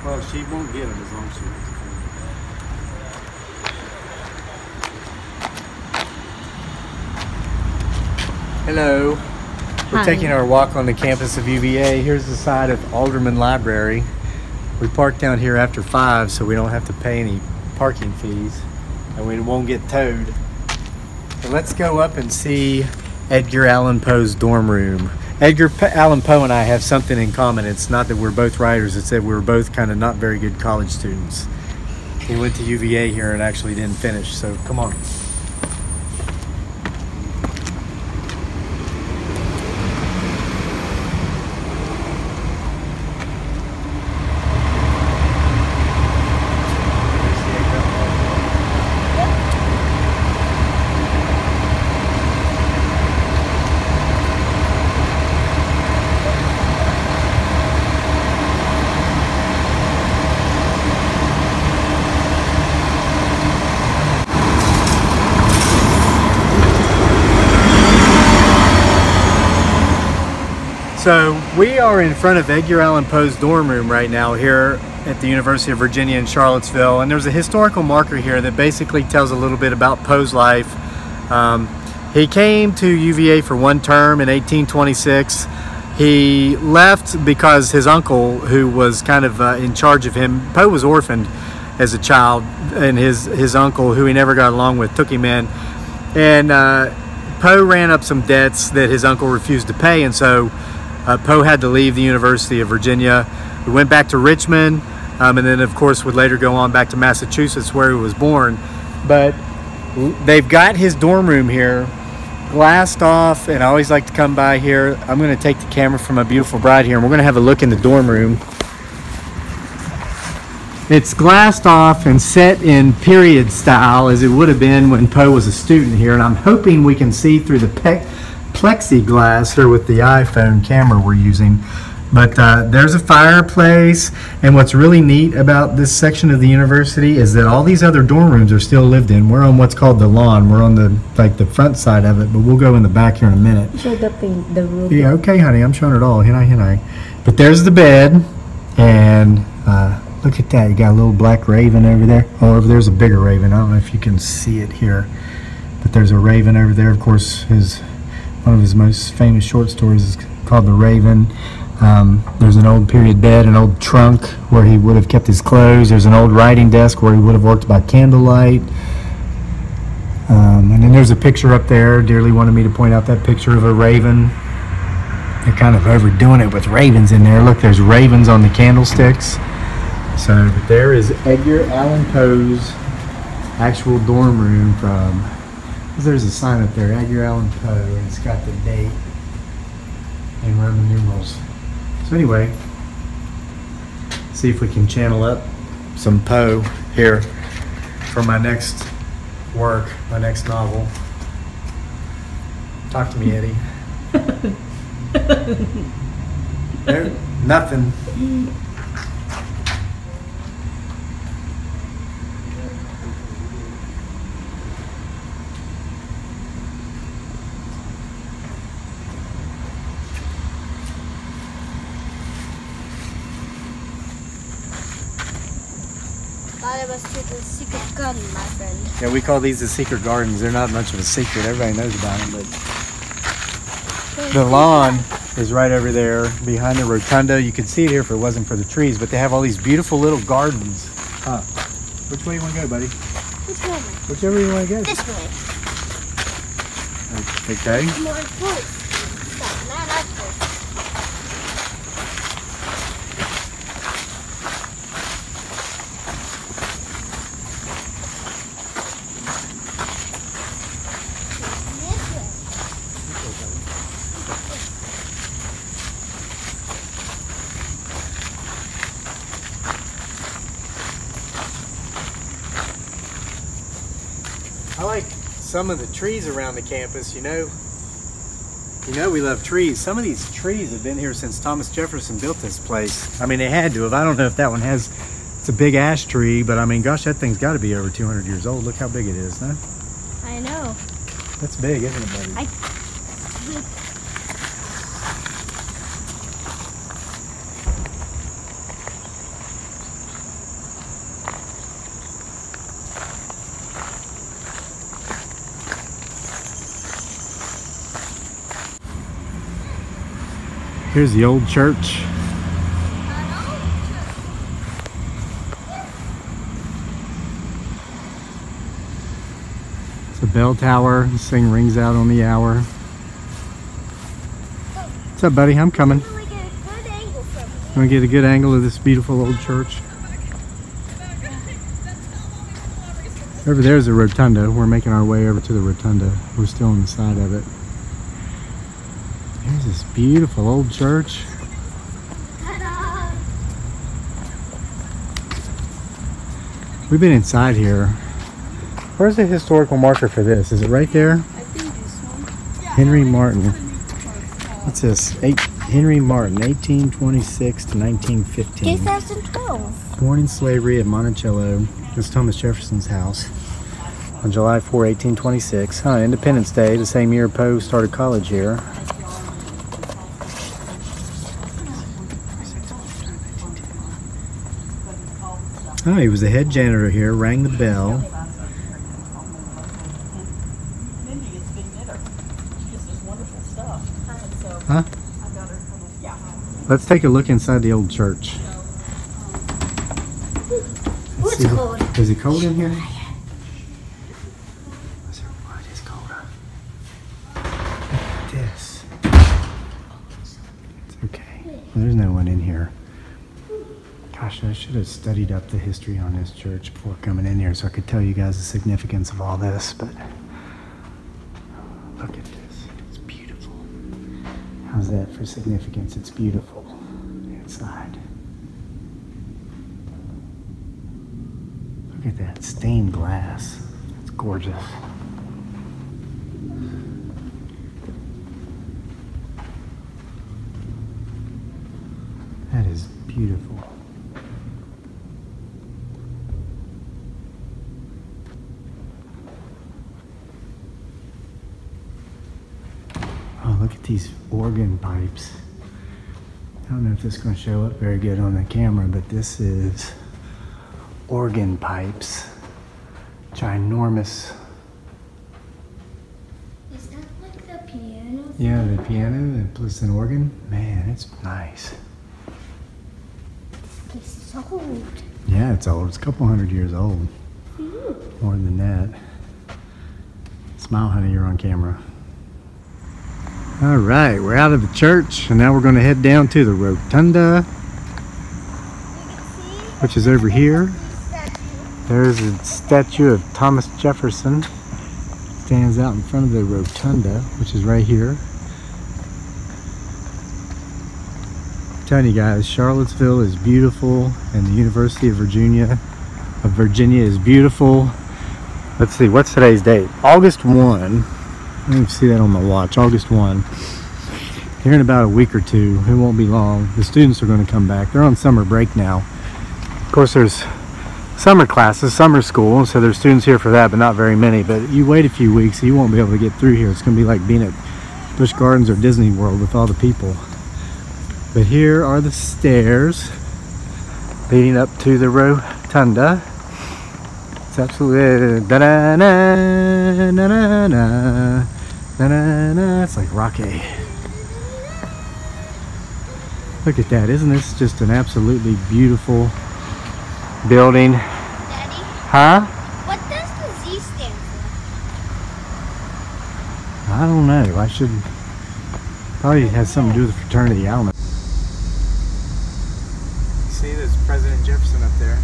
Well, she won't get them as long as she wants to. Hello. We're taking our walk on the campus of UVA. Here's the side of Alderman Library. We park down here after 5 so we don't have to pay any parking fees and we won't get towed. So let's go up and see Edgar Allan Poe's dorm room. Edgar Allan Poe and I have something in common. It's not that we're both writers, it's that we're both kind of not very good college students. He went to UVA here and actually didn't finish, so come on. So we are in front of Edgar Allan Poe's dorm room right now here at the University of Virginia in Charlottesville, and there's a historical marker here that basically tells a little bit about Poe's life. He came to UVA for one term in 1826. He left because his uncle, who was kind of in charge of him, Poe was orphaned as a child, and his uncle, who he never got along with, took him in. And Poe ran up some debts that his uncle refused to pay, and so Poe had to leave the University of Virginia. He went back to Richmond, and then of course would later go on back to Massachusetts where he was born. But they've got his dorm room here glassed off, and I always like to come by here. I'm going to take the camera from my beautiful bride here, and we're going to have a look in the dorm room. It's glassed off and set in period style as it would have been when Poe was a student here, and I'm hoping we can see through the plexiglass here with the iPhone camera we're using. But there's a fireplace, and what's really neat about this section of the university is that all these other dorm rooms are still lived in. We're on what's called the lawn. We're on the front side of it, but we'll go in the back here in a minute. Show the room. Yeah, okay, honey, I'm showing it all. Hinai. But there's the bed, and look at that. You got a little black raven over there. Oh, over there's a bigger raven. I don't know if you can see it here, but there's a raven over there. Of course, one of his most famous short stories is called The Raven. There's an old period bed, an old trunk where he would have kept his clothes. There's an old writing desk where he would have worked by candlelight. And then there's a picture up there. Dearly wanted me to point out that picture of a raven. They're kind of overdoing it with ravens in there. Look, there's ravens on the candlesticks. So there is Edgar Allan Poe's actual dorm room from, there's a sign up there, Edgar Allan Poe, and it's got the date in Roman numerals. So anyway, see if we can channel up some Poe here for my next work, my next novel. Talk to me, Eddie. No, nothing. Thought it was the secret garden, my friend. Yeah, we call these the secret gardens. They're not much of a secret. Everybody knows about them, but the lawn is right over there behind the rotunda. You could see it here if it wasn't for the trees, but they have all these beautiful little gardens. Huh. Which way you want to go, buddy? Which way? Whichever you want to go. This way. Okay. More fruit. Not like this. I like some of the trees around the campus. You know we love trees. Some of these trees have been here since Thomas Jefferson built this place. I mean, they had to have. I don't know if that one has, it's a big ash tree, but I mean, gosh, that thing's got to be over 200 years old. Look how big it is, huh? I know. That's big, isn't it, buddy? Here's the old church. It's a bell tower. This thing rings out on the hour. What's up, buddy? I'm coming. Want to get a good angle of this beautiful old church. Over there's the Rotunda. We're making our way over to the Rotunda. We're still on the side of it. Here's this beautiful old church. We've been inside here. Where's the historical marker for this? Is it right there? I think this one. Henry Martin. What's this? Henry Martin, 1826 to 1915. 2012. Born in slavery at Monticello. This is Thomas Jefferson's house. On July 4, 1826. Independence Day, the same year Poe started college here. Oh, he was the head janitor here, rang the bell. Huh? Let's take a look inside the old church. What's cold? Is it cold in here? What is cold? Look at this. It's okay. Well, there's no one in here. Gosh, I should have studied up the history on this church before coming in here so I could tell you guys the significance of all this, but look at this. It's beautiful. How's that for significance? It's beautiful inside. Look at that stained glass. It's gorgeous. That is beautiful. Oh, look at these organ pipes. I don't know if this is going to show up very good on the camera, but this is organ pipes. Ginormous. Is that like the piano? Yeah, the piano plus an organ. Man, it's nice. It's old. Yeah, it's old. It's a couple hundred years old. More than that. Smile, honey, you're on camera. All right, we're out of the church, and now we're going to head down to the Rotunda, which is over here. There's a statue of Thomas Jefferson. Stands out in front of the Rotunda, which is right here. I'm telling you guys, Charlottesville is beautiful, and the University of Virginia is beautiful. Let's see, what's today's date? August 1. Let me see that on my watch. August 1. Here in about a week or two. It won't be long. The students are going to come back. They're on summer break now. Of course, there's summer classes, summer school, so there's students here for that, but not very many. But you wait a few weeks, you won't be able to get through here. It's going to be like being at Busch Gardens or Disney World with all the people. But here are the stairs leading up to the Rotunda. It's absolutely da-da-na-na-na-na. Na-na-na. It's like Rocky. Look at that. Isn't this just an absolutely beautiful building? Daddy? Huh? What does the Z stand for? I don't know. I should probably has something to do with the fraternity. I don't know. See, there's President Jefferson up there.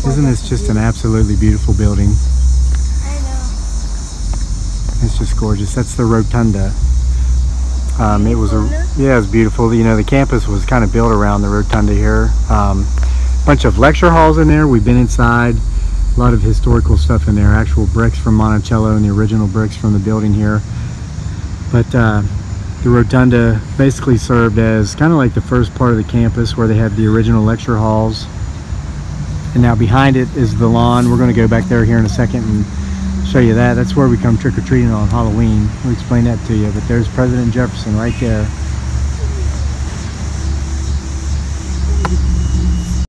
Isn't this just an absolutely beautiful building? I know. It's just gorgeous. That's the Rotunda. It was yeah, it was beautiful. You know, the campus was kind of built around the Rotunda here. Bunch of lecture halls in there. We've been inside. A lot of historical stuff in there. Actual bricks from Monticello and the original bricks from the building here. But the Rotunda basically served as kind of like the first part of the campus where they had the original lecture halls. And now behind it is the lawn. We're going to go back there here in a second and show you that. That's where we come trick-or-treating on Halloween. We'll explain that to you. But there's President Jefferson right there.